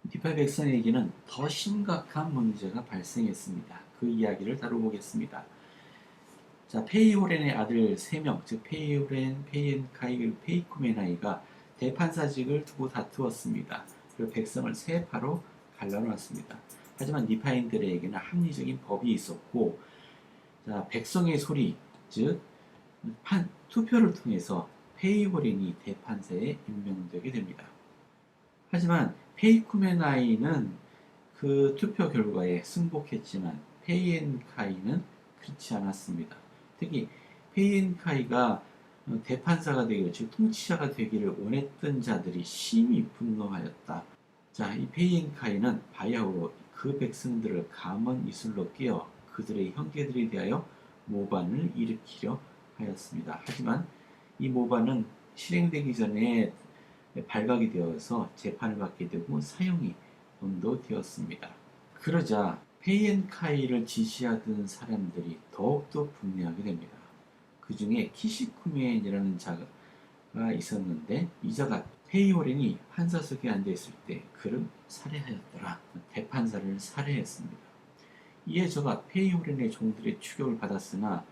니팔 백성에게는 더 심각한 문제가 발생했습니다. 그 이야기를 다뤄보겠습니다. 자, 페이오렌의 아들 3명, 즉 페이오렌, 페이엔카이, 그리고 페이쿠메나이가 대판사직을 두고 다투었습니다. 그리고 백성을 세 파로 갈라놓았습니다. 하지만 니파인들에게는 합리적인 법이 있었고, 자, 백성의 소리, 즉 투표를 통해서 페이오렌이 대판사에 임명되게 됩니다. 하지만 페이쿠메나이는 그 투표 결과에 승복했지만 페이엔카이는 그렇지 않았습니다. 특히 페이엔카이가 대판사가 되기를, 즉 통치자가 되기를 원했던 자들이 심히 분노하였다. 자, 이 페이엔카이는 바야흐로 그 백성들을 감언 이슬로 깨어 그들의 형제들에 대하여 모반을 일으키려 하였습니다. 하지만 이 모반은 실행되기 전에 발각이 되어서 재판을 받게 되고 사형이 언도되었습니다. 그러자 페이엔카이를 지지하던 사람들이 더욱더 분노하게 됩니다. 그 중에 키시쿠멘이라는 자가 있었는데 이 자가 페이오렌이 판사석에 앉아있을 때 그를 살해하였더라. 대판사를 살해했습니다. 이에 저가 페이오렌의 종들의 추격을 받았으나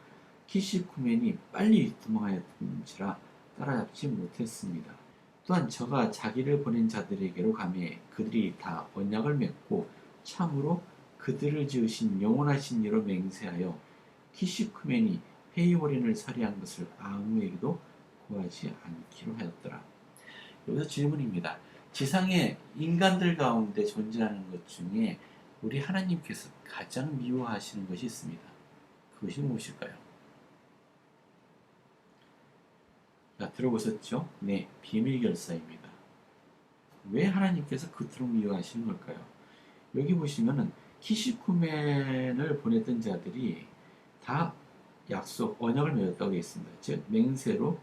키시쿠멘이 빨리 도망하였던지라 따라잡지 못했습니다. 또한 저가 자기를 보낸 자들에게로 가매 그들이 다 언약을 맺고 참으로 그들을 지으신 영원하신 이로 맹세하여 키시쿠멘이 페이오렌을 살해한 것을 아무에게도 고하지 않기로 하였더라. 여기서 질문입니다. 지상의 인간들 가운데 존재하는 것 중에 우리 하나님께서 가장 미워하시는 것이 있습니다. 그것이 무엇일까요? 자, 들어보셨죠? 네, 비밀결사입니다. 왜 하나님께서 그토록 미워하시는 걸까요? 여기 보시면은 키시쿠멘을 보냈던 자들이 다 언약을 맺었다고 되어 있습니다. 즉 맹세로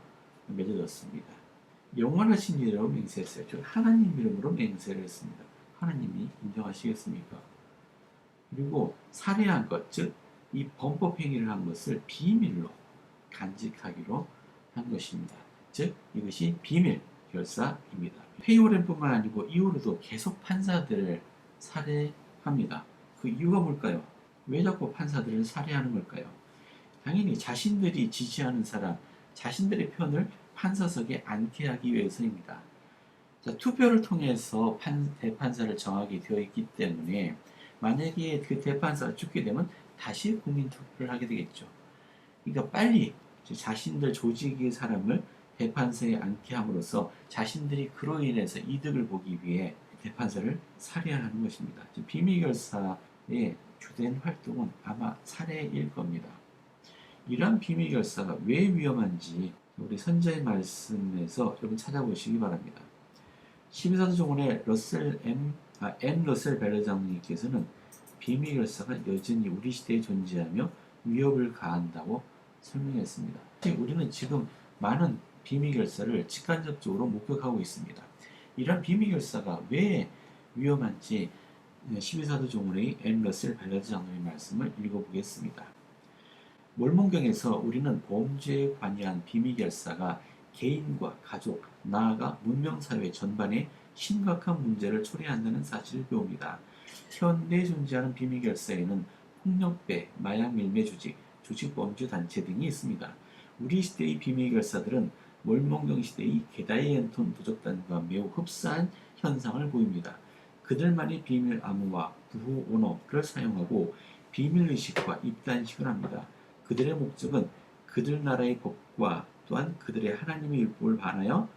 맺어졌습니다. 영원하신 이름으로 맹세했어요. 즉 하나님 이름으로 맹세를 했습니다. 하나님이 인정하시겠습니까? 그리고 살해한 것, 즉 이 범법 행위를 한 것을 비밀로 간직하기로 한 것입니다. 즉 이것이 비밀 결사입니다. 페이오렌뿐만 아니고 이후로도 계속 판사들을 살해합니다. 그 이유가 뭘까요? 왜 자꾸 판사들을 살해하는 걸까요? 당연히 자신들이 지지하는 사람, 자신들의 편을 판사석에 앉게 하기 위해서입니다. 자, 투표를 통해서 대판사를 정하게 되어 있기 때문에 만약에 그 대판사가 죽게 되면 다시 국민 투표를 하게 되겠죠. 그러니까 빨리 자신들 조직의 사람을 대판사에 앉게 함으로써 자신들이 그로 인해서 이득을 보기 위해 대판사를 살해하는 것입니다. 비밀결사의 주된 활동은 아마 살해일 겁니다. 이러한 비밀결사가 왜 위험한지 우리 선자의 말씀에서 여러분 찾아보시기 바랍니다. 12사도종원의 M. 러셀 벨러 장로님께서는 비밀결사가 여전히 우리 시대에 존재하며 위협을 가한다고 설명했습니다. 우리는 지금 많은 비밀결사를 직간접적으로 목격하고 있습니다. 이러한 비밀결사가 왜 위험한지 12사도종원의 M. 러셀 벨러 장로의 말씀을 읽어보겠습니다. 몰몬경에서 우리는 범죄에 관여한 비밀결사가 개인과 가족, 나아가 문명사회 전반에 심각한 문제를 초래한다는 사실을 배웁니다. 현대에 존재하는 비밀결사에는 폭력배, 마약 밀매 조직, 조직범죄 단체 등이 있습니다. 우리 시대의 비밀결사들은 몰몬경 시대의 게다이엔톤 도적단과 매우 흡사한 현상을 보입니다. 그들만의 비밀 암호와 부호 언어를 사용하고 비밀의식과 입단식을 합니다. 그들의 목적은 그들 나라의 법과 또한 그들의 하나님의 율법을 반하여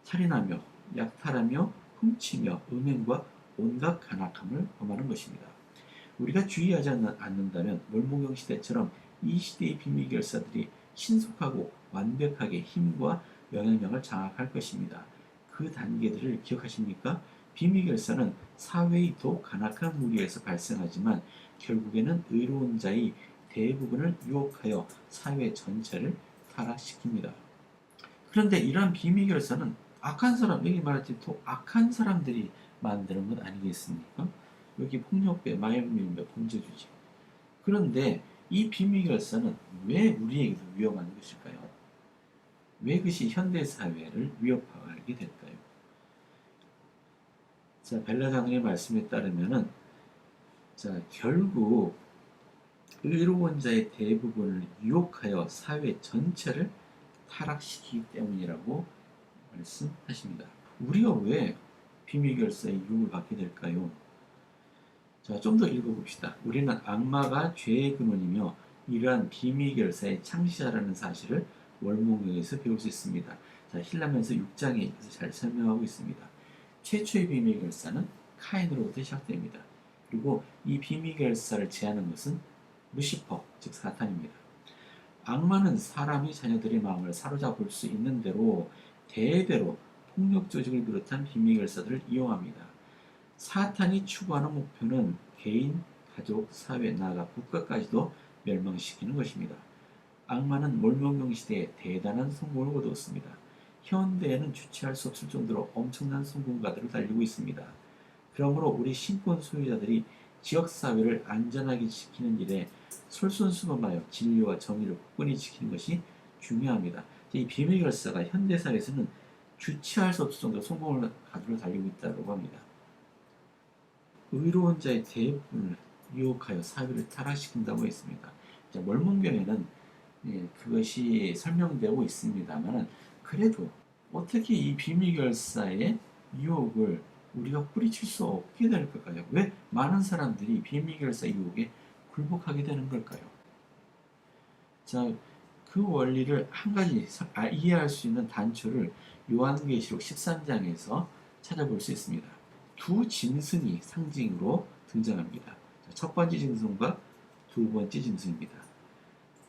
살인하며 약탈하며 훔치며 음행과 온갖 간악함을 범하는 것입니다. 우리가 주의하지 않는다면 몰몬경 시대처럼 이 시대의 비밀결사들이 신속하고 완벽하게 힘과 영향력을 장악할 것입니다. 그 단계들을 기억하십니까? 비밀결사는 사회의 더 간악한 무리에서 발생하지만 결국에는 의로운 자의 대부분을 유혹하여 사회 전체를 타락시킵니다. 그런데 이러한 비밀결사는 악한 사람, 여기 말했듯이 더 악한 사람들이 만드는 것 아니겠습니까? 여기 폭력배, 마약밀매, 범죄주지. 그런데 이 비밀결사는 왜 우리에게도 위험한 것일까요? 왜 그것이 현대사회를 위협하게 될까요? 자, 벨라 장로의 말씀에 따르면은 자, 결국 의로운 자의 대부분을 유혹하여 사회 전체를 타락시키기 때문이라고 말씀하십니다. 우리가 왜 비밀결사의 유혹을 받게 될까요? 자, 좀 더 읽어봅시다. 우리는 악마가 죄의 근원이며 이러한 비밀결사의 창시자라는 사실을 월목역에서 배울 수 있습니다. 자, 힐라면서 6장에 잘 설명하고 있습니다. 최초의 비밀결사는 카인으로부터 시작됩니다. 그리고 이 비밀결사를 제하는 것은 루시퍼, 즉 사탄입니다. 악마는 사람이 자녀들의 마음을 사로잡을 수 있는 대로 대대로 폭력 조직을 비롯한 비밀결사들을 이용합니다. 사탄이 추구하는 목표는 개인, 가족, 사회, 나아가 국가까지도 멸망시키는 것입니다. 악마는 몰몬경 시대에 대단한 성공을 거두었습니다. 현대에는 주체할 수 없을 정도로 엄청난 성공가들을 달리고 있습니다. 그러므로 우리 신권 소유자들이 지역사회를 안전하게 지키는 일에 솔선수범하여 진리와 정의를 굳건히 지키는 것이 중요합니다. 이 비밀결사가 현대사회에서는 주체할 수 없을 정도로 성공을 가두어 달리고 있다고 합니다. 의로운 자의 대부분을 유혹하여 사회를 타락시킨다고 했습니다. mormon경에는 그것이 설명되고 있습니다만 그래도 어떻게 이 비밀결사의 유혹을 우리가 뿌리칠 수 없게 될 걸까요? 왜 많은 사람들이 비밀결사 유혹에 굴복하게 되는 걸까요? 자, 그 원리를 한 가지 이해할 수 있는 단초를 요한계시록 13장에서 찾아볼 수 있습니다. 두 짐승이 상징으로 등장합니다. 첫 번째 짐승과 두 번째 짐승입니다.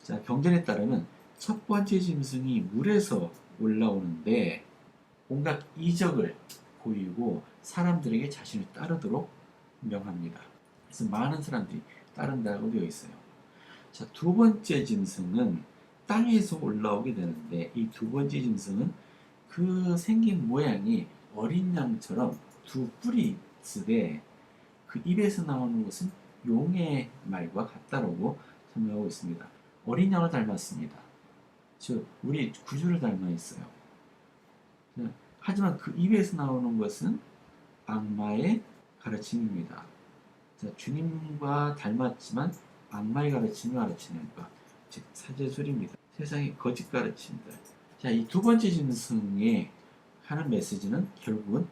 자, 경전에 따르면 첫 번째 짐승이 물에서 올라오는데 온갖 이적을 보이고 사람들에게 자신을 따르도록 명합니다. 그래서 많은 사람들이 따른다고 되어 있어요. 자, 두 번째 짐승은 땅에서 올라오게 되는데 이 두 번째 짐승은 그 생긴 모양이 어린 양처럼 두 뿔이 있으되 그 입에서 나오는 것은 용의 말과 같다라고 설명하고 있습니다. 어린 양을 닮았습니다. 즉 우리 구주를 닮아 있어요. 하지만 그 입에서 나오는 것은 악마의 가르침입니다. 자, 주님과 닮았지만 악마의 가르침을 가르치는 것, 즉 사제술입니다. 세상의 거짓 가르침들. 자, 이 두 번째 짐승의 하는 메시지는 결국은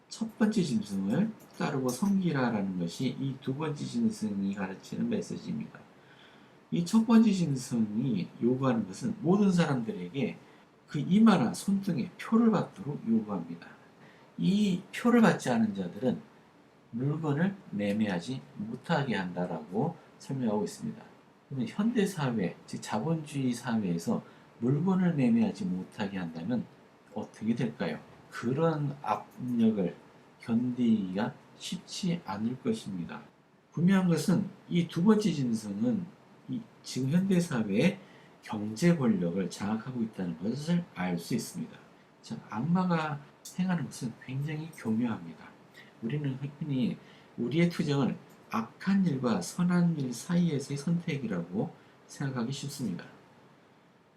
첫 번째 짐승을 따르고 섬기라라는 것이 이 두 번째 짐승이 가르치는 메시지입니다. 이 첫 번째 짐승이 요구하는 것은 모든 사람들에게 그 이마나 손등에 표를 받도록 요구합니다. 이 표를 받지 않은 자들은 물건을 매매하지 못하게 한다라고 설명하고 있습니다. 그러면 현대사회, 즉 자본주의 사회에서 물건을 매매하지 못하게 한다면 어떻게 될까요? 그런 압력을 견디기가 쉽지 않을 것입니다. 분명한 것은 이 두 번째 짐승은 지금 현대사회의 경제 권력을 장악하고 있다는 것을 알 수 있습니다. 자, 악마가 행하는 것은 굉장히 교묘합니다. 우리는 흔히 우리의 투정을 악한 일과 선한 일 사이에서의 선택이라고 생각하기 쉽습니다.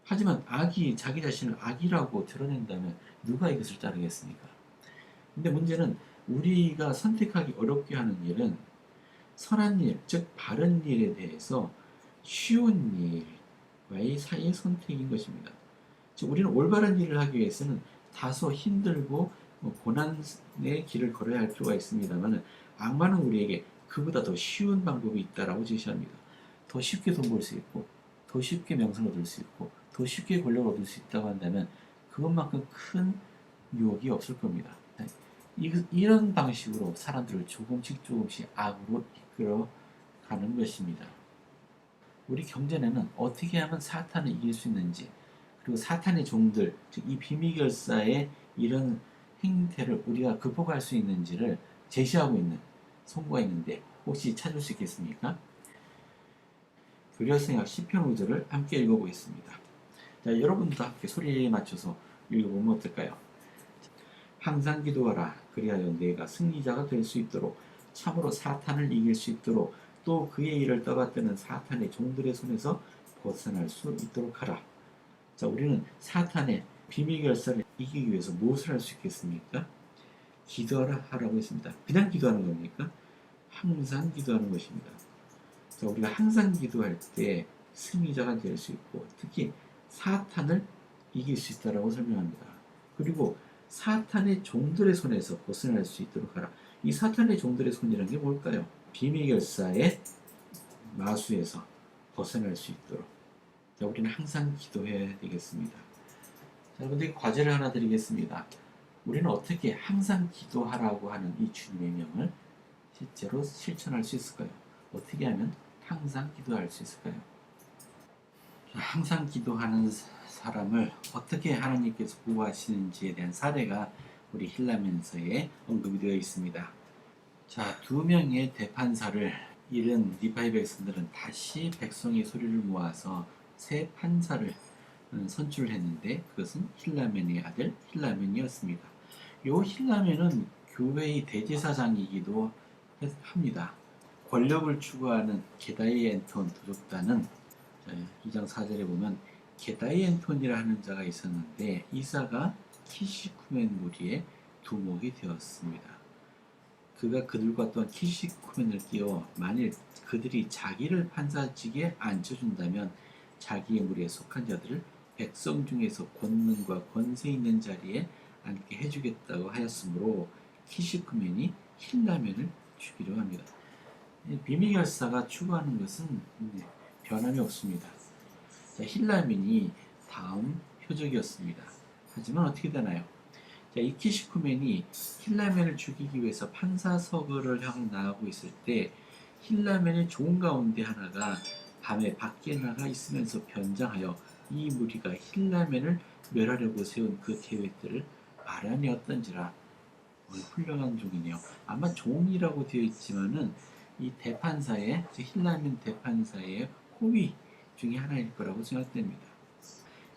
하지만 악이 자기 자신을 악이라고 드러낸다면 누가 이것을 따르겠습니까? 근데 문제는 우리가 선택하기 어렵게 하는 일은 선한 일, 즉 바른 일에 대해서 쉬운 일과의 사이의 선택인 것입니다. 즉 우리는 올바른 일을 하기 위해서는 다소 힘들고 고난의 길을 걸어야 할 필요가 있습니다만 악마는 우리에게 그보다 더 쉬운 방법이 있다라고 제시합니다. 더 쉽게 돈 벌 수 있고 더 쉽게 명성을 얻을 수 있고 더 쉽게 권력을 얻을 수 있다고 한다면 그것만큼 큰 유혹이 없을 겁니다. 이런 방식으로 사람들을 조금씩 악으로 이끌어 가는 것입니다. 우리 경전에는 어떻게 하면 사탄을 이길 수 있는지, 그리고 사탄의 종들, 즉 이 비밀결사의 이런 행태를 우리가 극복할 수 있는지를 제시하고 있는 성구가 있는데 혹시 찾을 수 있겠습니까? 교리학생학 10편 5절을 함께 읽어보겠습니다. 자, 여러분도 함께 소리에 맞춰서 읽어보면 어떨까요? 항상 기도하라. 그리하여 내가 승리자가 될 수 있도록, 참으로 사탄을 이길 수 있도록, 또 그의 일을 떠받드는 사탄의 종들의 손에서 벗어날 수 있도록 하라. 자, 우리는 사탄의 비밀결사를 이기기 위해서 무엇을 할 수 있겠습니까? 기도하라고 했습니다. 그냥 기도하는 겁니까? 항상 기도하는 것입니다. 자, 우리가 항상 기도할 때 승리자가 될 수 있고 특히 사탄을 이길 수 있다라고 설명합니다. 그리고 사탄의 종들의 손에서 벗어날 수 있도록 하라. 이 사탄의 종들의 손이라는 게 뭘까요? 비밀결사의 마수에서 벗어날 수 있도록. 자, 우리는 항상 기도해야 되겠습니다. 자, 여러분들 과제를 하나 드리겠습니다. 우리는 어떻게 항상 기도하라고 하는 이 주님의 명을 실제로 실천할 수 있을까요? 어떻게 하면 항상 기도할 수 있을까요? 항상 기도하는 사람을 어떻게 하나님께서 보호하시는지에 대한 사례가 우리 힐라면서에 언급이 되어 있습니다. 자, 2명의 대판사를 잃은 니바의 백성들은 다시 백성의 소리를 모아서 새 판사를 선출했는데 그것은 힐라면의 아들 힐라면이었습니다. 이 힐라면은 교회의 대제사장이기도 합니다. 권력을 추구하는 게다이엔톤 도적단은 2장 4절에 보면 게다이엔톤이라 하는 자가 있었는데 이사가 키시쿠멘 무리의 두목이 되었습니다. 그가 그들과 또한 키시쿠멘을 끼워 만일 그들이 자기를 판사직에 앉혀준다면 자기의 무리에 속한 자들을 백성 중에서 권능과 권세 있는 자리에 앉게 해주겠다고 하였으므로 키시쿠멘이 힐라면을 죽이려 합니다. 비밀결사가 추구하는 것은 변함이 없습니다. 자, 힐라면이 다음 표적이었습니다. 하지만 어떻게 되나요? 자, 이 키시쿠멘이 힐라면을 죽이기 위해서 판사석을 향해 나가고 있을 때 힐라면의 종 가운데 하나가 밤에 밖에 나가 있으면서 변장하여 이 무리가 힐라면을 멸하려고 세운 그 계획들을 알아내었던지라. 훌륭한 종이네요. 아마 종이라고 되어 있지만은 이 대판사의 힐라면 대판사의 호위 중에 하나일 거라고 생각됩니다.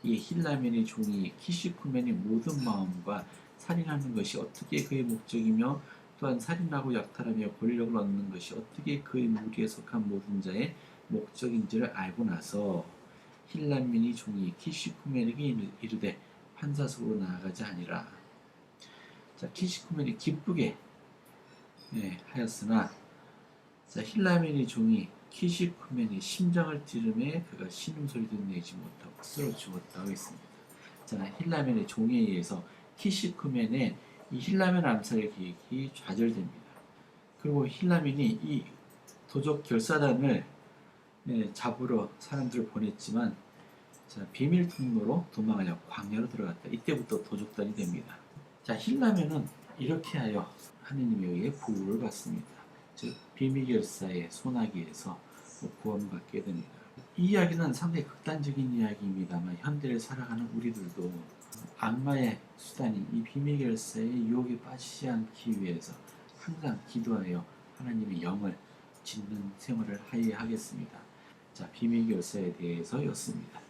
이 힐라면의 종이 키시쿠멘의 모든 마음과 살인하는 것이 어떻게 그의 목적이며 또한 살인하고 약탈하며 권력을 얻는 것이 어떻게 그의 무리에 속한 모든 자의 목적인지를 알고 나서 힐라면의 종이 키시쿠멘에게 이르되 판사석으로 나아가지 아니라. 자, 키시쿠멘이 기쁘게 하였으나 자, 힐라면의 종이 키시쿠멘의 심장을 찌르매 그가 신음소리도 내지 못하고 쓰러 죽었다고 했습니다. 자, 힐라면의 종에 의해서 키시쿠멘의 이 힐라면 암살의 계획이 좌절됩니다. 그리고 힐라면이 이 도적 결사단을 잡으러 사람들을 보냈지만 자, 비밀 통로로 도망하여 광야로 들어갔다. 이때부터 도적단이 됩니다. 자, 힐라면은 이렇게 하여 하느님에 의해 보호를 받습니다. 즉 비밀결사의 소나기에서 구원받게 됩니다. 이 이야기는 상당히 극단적인 이야기입니다만 현대를 살아가는 우리들도 악마의 수단인 이 비밀결사의 유혹에 빠지지 않기 위해서 항상 기도하여 하나님의 영을 짓는 생활을 하여야 하겠습니다. 자, 비밀결사에 대해서였습니다.